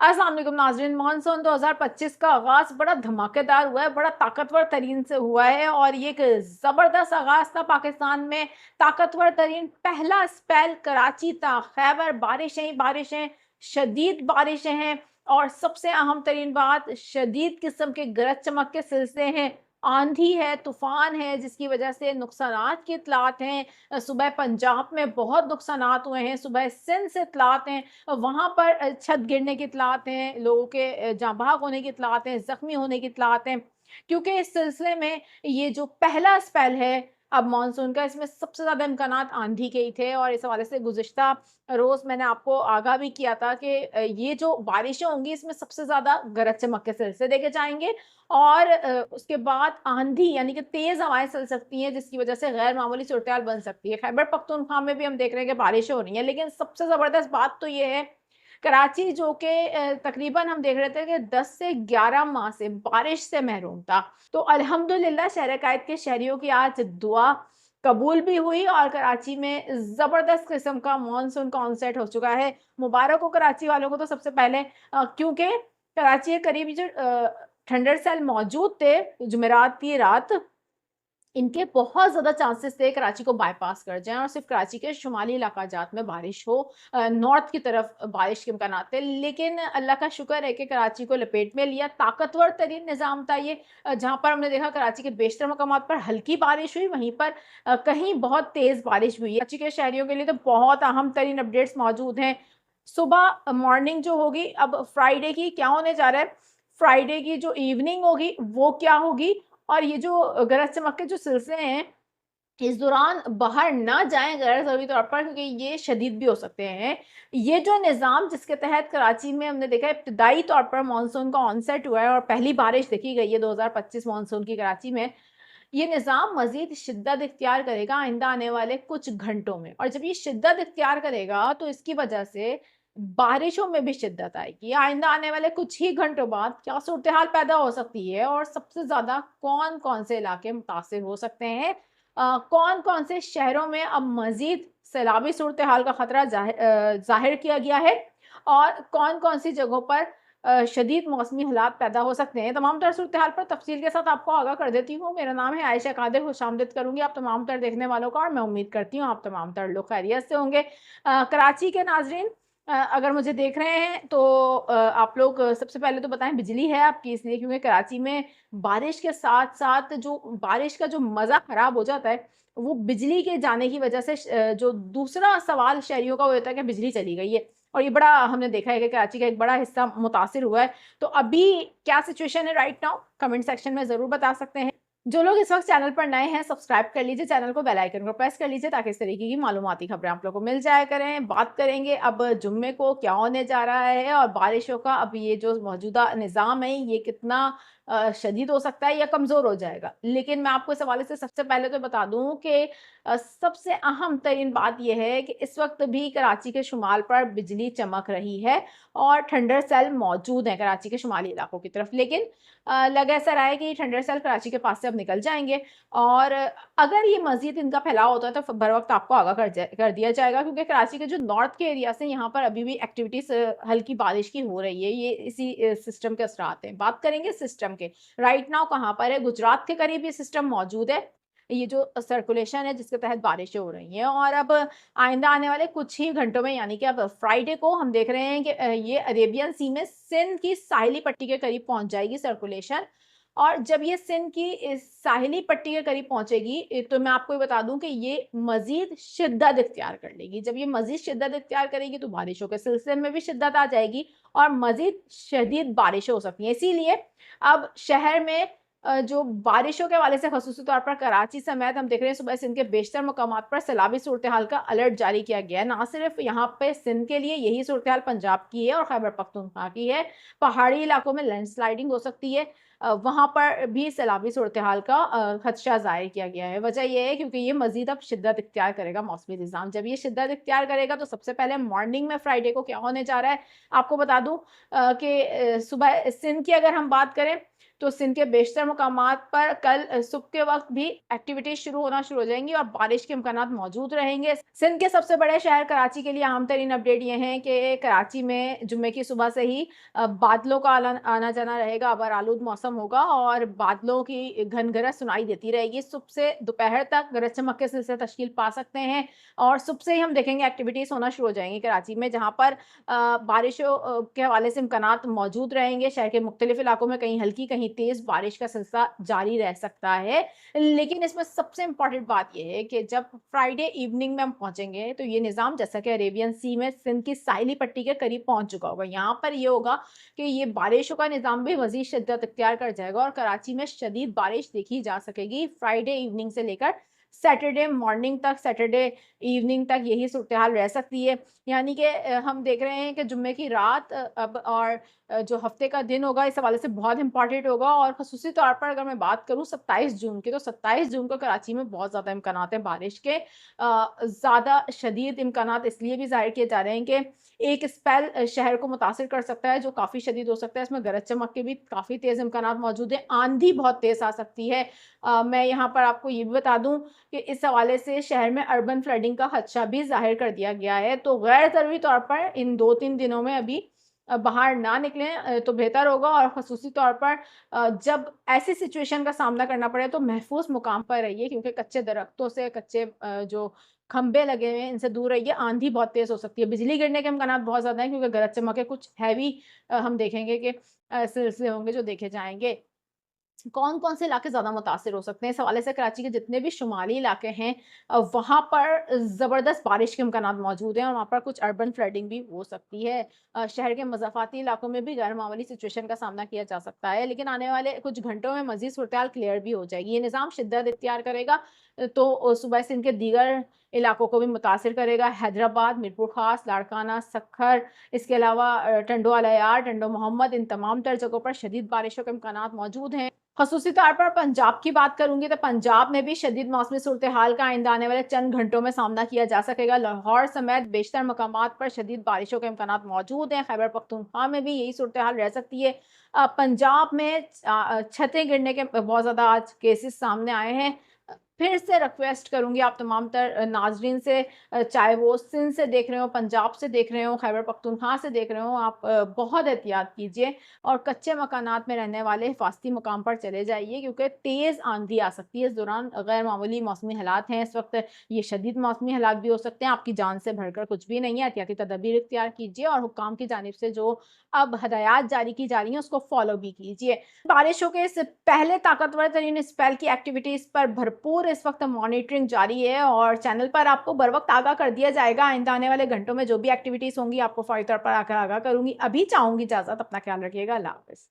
अस्सलाम वालेकुम नाज़रीन, मानसून 2025 का आगाज़ बड़ा धमाकेदार हुआ है, बड़ा ताकतवर तरीन से हुआ है और ये एक ज़बरदस्त आगाज़ था पाकिस्तान में। ताकतवर तरीन पहला स्पेल कराची था, खैबर बारिशें ही बारिशें, शदीद बारिशें हैं और सबसे अहम तरीन बात शदीद किस्म के गरज चमक के सिलसिले हैं। आंधी है, तूफ़ान है जिसकी वजह से नुकसानात की इत्तलात हैं। सुबह पंजाब में बहुत नुकसानात हुए हैं, सुबह सिंध से इत्तलात हैं। वहाँ पर छत गिरने की इत्तलात हैं, लोगों के जाँ बहक होने की इत्तलात हैं, ज़ख्मी होने की इत्तलात हैं। क्योंकि इस सिलसिले में ये जो पहला स्पेल है अब मानसून का, इसमें सबसे ज़्यादा इम्कानात आंधी के ही थे और इस हवाले से गुज़िश्ता रोज़ मैंने आपको आगाह भी किया था कि ये जो बारिशें होंगी इसमें सबसे ज़्यादा गरज चमक के सिलसिले देखे जाएँगे और उसके बाद आंधी यानी कि तेज़ हवाएँ चल सकती हैं जिसकी वजह से गैर मामूली सूरत-ए-हाल बन सकती है। खैबर पख्तूनख्वा में भी हम देख रहे हैं कि बारिशें हो रही हैं, लेकिन सबसे ज़बरदस्त बात तो ये है कराची जो कि तकरीबन हम देख रहे थे कि 10 से 11 माह से बारिश से महरूम था। तो अल्हम्दुलिल्लाह शहर-ए-कायद के शहरियों की आज दुआ कबूल भी हुई और कराची में ज़बरदस्त किस्म का मानसून का ऑनसेट हो चुका है। मुबारक हो कराची वालों को तो सबसे पहले क्योंकि कराची के करीब जो थंडर सेल मौजूद थे जुमेरात की रात, इनके बहुत ज़्यादा चांसेस थे कराची को बायपास कर जाएँ और सिर्फ़ कराची के शुमाली इलाका जात में बारिश हो। नॉर्थ की तरफ बारिश के इम्कानात थे, लेकिन अल्लाह का शुक्र है कि कराची को लपेट में लिया। ताकतवर तरीन निज़ाम था ये, जहाँ पर हमने देखा कराची के बेशतर मकामात पर हल्की बारिश हुई, वहीं पर कहीं बहुत तेज़ बारिश हुई है। कराची के शहरियों के लिए तो बहुत अहम तरीन अपडेट्स मौजूद हैं। सुबह मॉर्निंग जो होगी अब फ्राइडे की क्या होने जा रहा है, फ्राइडे की जो इवनिंग होगी वो क्या होगी और ये जो गरज चमक के जो सिलसिले हैं, इस दौरान बाहर ना जाएँ गैर ज़रूरी तौर पर क्योंकि ये शदीद भी हो सकते हैं। ये जो निज़ाम जिसके तहत कराची में हमने देखा है इब्तिदाई तौर पर मानसून का ऑनसेट हुआ है और पहली बारिश देखी गई है 2025 मानसून की कराची में, ये निज़ाम मज़ीद शिद्दत इख्तियार करेगा आइंदा आने वाले कुछ घंटों में और जब ये शिद्दत इख्तियार करेगा तो इसकी वजह से बारिशों में भी शिद्दत आएगी। आइंदा आने वाले कुछ ही घंटों बाद क्या सूरत-ए-हाल पैदा हो सकती है और सबसे ज़्यादा कौन-कौन से इलाके मुतासिर हो सकते हैं? कौन-कौन से शहरों में अब मज़ीद सैलाबी सूरत-ए-हाल का खतरा ज़ाहिर किया गया है और कौन-कौन सी जगहों पर शदीद मौसमी हालात पैदा हो सकते हैं। तमाम तर सूरत-ए-हाल पर तफ़सील के साथ आपको आगाह कर देती हूँ। मेरा नाम है आयशा कादिर, खुशामदीद करूँगी आप तमाम तर देखने वालों का और मैं उम्मीद करती हूँ आप तमाम तर लोग खैरियत से होंगे। कराची के नाज़रीन अगर मुझे देख रहे हैं तो आप लोग सबसे पहले तो बताएँ बिजली है आपकी इसलिए क्योंकि कराची में बारिश के साथ-साथ जो बारिश का जो मज़ा ख़राब हो जाता है, वो बिजली के जाने की वज़ह से जो दूसरा सवाल शहरियों का वो होता है कि बिजली चली गई है और ये बड़ा हमने देखा है कि कराची का एक बड़ा हिस्सा मुतासिर हुआ है। तो अभी क्या सिचुएशन है राइट नाउ? कमेंट सेक्शन में ज़रूर बता सकते हैं। जो लोग इस वक़्त चैनल पर नए हैं सब्सक्राइब कर लीजिए चैनल को, बेल आइकन को प्रेस कर लीजिए ताकि इस तरीके की मालूमाती खबरें आप लोगों को मिल जाया करें। बात करेंगे अब जुम्मे को क्या होने जा रहा है और बारिशों का अब ये जो मौजूदा निज़ाम है ये कितना शदीद हो सकता है या कमज़ोर हो जाएगा। लेकिन मैं आपको इस हवाले से सबसे पहले तो बता दूँ कि सबसे अहम तरीन बात ये है कि इस वक़्त भी कराची के शुमाल पर बिजली चमक रही है और थंडर सेल मौजूद हैं कराची के शुमाली इलाकों की तरफ। लेकिन लग ऐसा रहा है कि थंडर सेल कराची के पास से अब निकल जाएँगे और अगर ये मज़ीद इनका फैलाव होता है तो बरवक़्त आपको आगाह कर दिया जाएगा क्योंकि कराची के जो नॉर्थ के एरिया से यहाँ पर अभी भी एक्टिविटीज़ हल्की बारिश की हो रही है। ये इसी सिस्टम के असरात हैं। बात करेंगे सिस्टम के, राइट नाउ कहाँ पर है? गुजरात के करीब ये सिस्टम मौजूद है। ये जो सर्कुलेशन है जिसके तहत बारिशें हो रही हैं और अब आइंदा आने वाले कुछ ही घंटों में यानी कि अब फ्राइडे को हम देख रहे हैं कि ये अरेबियन सी में सिंध की साहिली पट्टी के करीब पहुंच जाएगी सर्कुलेशन और जब ये सिंध की इस साहिली पट्टी के करीब पहुंचेगी तो मैं आपको ये बता दूं कि ये मजीद शिद्दत इख्तियार कर लेगी। जब ये मजीद शिद्दत इख्तियार करेगी तो बारिशों के सिलसिले में भी शिद्दत आ जाएगी और मजीद शदीद बारिशें हो सकती हैं। इसीलिए अब शहर में जो बारिशों के हवाले से ख़ुसूसी तौर पर कराची समेत हम देख रहे हैं सुबह सिंध के बेशतर मकामात पर सैलाबी सूरत-ए-हाल का अलर्ट जारी किया गया है। ना सिर्फ यहाँ पे सिंध के लिए यही सूरत-ए-हाल पंजाब की है और खैबर पख्तूनख्वा की है। पहाड़ी इलाकों में लैंडस्लाइडिंग हो सकती है। वहाँ पर भी सैलाबी सूरत-ए-हाल का खदशा ज़ाहिर किया गया है। वजह ये है क्योंकि ये मज़ीद अब शिद्दत इख्तियार करेगा मौसमी निज़ाम। जब ये शिद्दत इख्तियार करेगा तो सबसे पहले मॉर्निंग में फ्राइडे को क्या होने जा रहा है, आपको बता दूँ कि सुबह सिंध की अगर हम बात करें तो सिंध के बेशतर मुकामात पर कल सुबह के वक्त भी एक्टिविटीज शुरू हो जाएंगी और बारिश के इम्कानात मौजूद रहेंगे। सिंध के सबसे बड़े शहर कराची के लिए अहम तरीन अपडेट ये है कि कराची में जुम्मे की सुबह से ही बादलों का आना जाना रहेगा, अबर आलूद मौसम होगा और बादलों की घन गरज सुनाई देती रहेगी। सुबह से दोपहर तक गरज चमक के सिलसिले तश्कील पा सकते हैं और सुबह से ही हम देखेंगे एक्टिविटीज होना शुरू हो जाएंगी कराची में, जहां पर बारिशों के हवाले से इम्कानात मौजूद रहेंगे। शहर के मुख्तलिफ इलाकों में कहीं हल्की कहीं तेज बारिश का सिलसिला जारी रह सकता है। लेकिन इसमें सबसे इम्पॉर्टेंट बात यह है कि जब फ्राइडे इवनिंग में हम पहुंचेंगे तो ये निज़ाम जैसा कि अरेबियन सी में सिंध की साहिली पट्टी के करीब पहुंच चुका होगा। यहाँ पर यह होगा कि ये बारिशों का निज़ाम भी मज़ीद शिद्दत इख्तियार कर जाएगा और कराची में शदीद बारिश देखी जा सकेगी फ्राइडे इवनिंग से लेकर सैटरडे मॉर्निंग तक, सैटरडे इवनिंग तक यही सूरत हाल रह सकती है। यानी कि हम देख रहे हैं कि जुम्मे की रात अब और जो हफ्ते का दिन होगा इस हवाले से बहुत इंपॉर्टेंट होगा। और खसूसी तौर पर अगर मैं बात करूं 27 जून की, तो 27 जून को कराची में बहुत ज़्यादा इम्कानात हैं बारिश के। ज़्यादा शदीद इम्कानात इसलिए भी ज़ाहिर किए जा रहे हैं कि एक स्पेल शहर को मुतासिर कर सकता है जो काफ़ी शदीद हो सकता है। इसमें गरज चमक के भी काफ़ी तेज़ इम्कानात मौजूद हैं, आंधी बहुत तेज़ आ सकती है। मैं यहाँ पर आपको ये भी बता दूं कि इस हवाले से शहर में अर्बन फ्लडिंग का खदशा भी ज़ाहिर कर दिया गया है। तो गैर ज़रूरी तौर पर इन 2-3 दिनों में अभी बाहर ना निकलें तो बेहतर होगा। और ख़ुसूसी तौर पर जब ऐसी सिचुएशन का सामना करना पड़े तो महफूज मुकाम पर रहिए, क्योंकि कच्चे दरख्तों से, कच्चे जो खंबे लगे हुए हैं इनसे दूर रहिए। आंधी बहुत तेज़ हो सकती है, बिजली गिरने के इम्कानात बहुत ज़्यादा हैं, क्योंकि गरज चमक के कुछ हैवी हम देखेंगे कि सिलसिले होंगे जो देखे जाएंगे। कौन-कौन से इलाके ज़्यादा मुतासिर हो सकते हैं? इस हवाले से कराची के जितने भी शुमाली इलाके हैं वहाँ पर ज़बरदस्त बारिश के इम्कानात मौजूद हैं और वहाँ पर कुछ अर्बन फ्लडिंग भी हो सकती है। शहर के मज़ाफ़ाती इलाकों में भी गैर मामूली सिचुएशन का सामना किया जा सकता है, लेकिन आने वाले कुछ घंटों में मज़ीद सूरत-ए-हाल क्लियर भी हो जाएगी। ये निज़ाम शिद्दत इख्तियार करेगा तो सुबह से इनके दीगर इलाकों को भी मुतासिर करेगा। हैदराबाद, मीरपुर ख़ास, लाड़काना, सक्खर, इसके अलावा टंडो अल-अयार, टंडो मोहम्मद, इन तमाम तर जगहों पर शदीद बारिशों के इम्कानात मौजूद हैं। ख़ुसूसी तौर पर पंजाब की बात करूँगी तो पंजाब में भी शदीद मौसमी सूरत-ए-हाल का आइंदा आने वाले चंद घंटों में सामना किया जा सकेगा। लाहौर समेत बेशतर मकामात पर शदीद बारिशों के इम्कानात मौजूद हैं। खैबर पख्तूनख्वा में भी यही सूरत-ए-हाल रह सकती है। पंजाब में छतें गिरने के बहुत ज़्यादा आज केसेस सामने आए हैं। फिर से रिक्वेस्ट करूँगी आप तमाम तर नाज़रीन से, चाहे वो सिंध से देख रहे हो, पंजाब से देख रहे हो, खैबर पख्तूनख्वा से देख रहे हो, आप बहुत एहतियात कीजिए और कच्चे मकानात में रहने वाले हिफाज़ती मकाम पर चले जाइए, क्योंकि तेज़ आंधी आ सकती है। इस दौरान गैर मामूली मौसमी हालात हैं इस वक्त, ये शदीद मौसमी हालात भी हो सकते हैं। आपकी जान से बढ़कर कुछ भी नहीं है, एहतियाती तदबीर इख्तियार कीजिए और हुक्काम की जानिब से जो अब हदायत जारी की जा रही हैं उसको फॉलो भी कीजिए। बारिशों के इस पहले ताकतवर तरीन स्पेल की एक्टिविटीज़ पर भरपूर इस वक्त मॉनिटरिंग जारी है और चैनल पर आपको बर वक्त आगाह कर दिया जाएगा। आइंदा आने वाले घंटों में जो भी एक्टिविटीज़ होंगी आपको फौरी तौर पर आकर आगाह करूँगी। अभी चाहूँगी इजाज़त, अपना ख्याल रखिएगा। अल्लाह हाफ़िज़।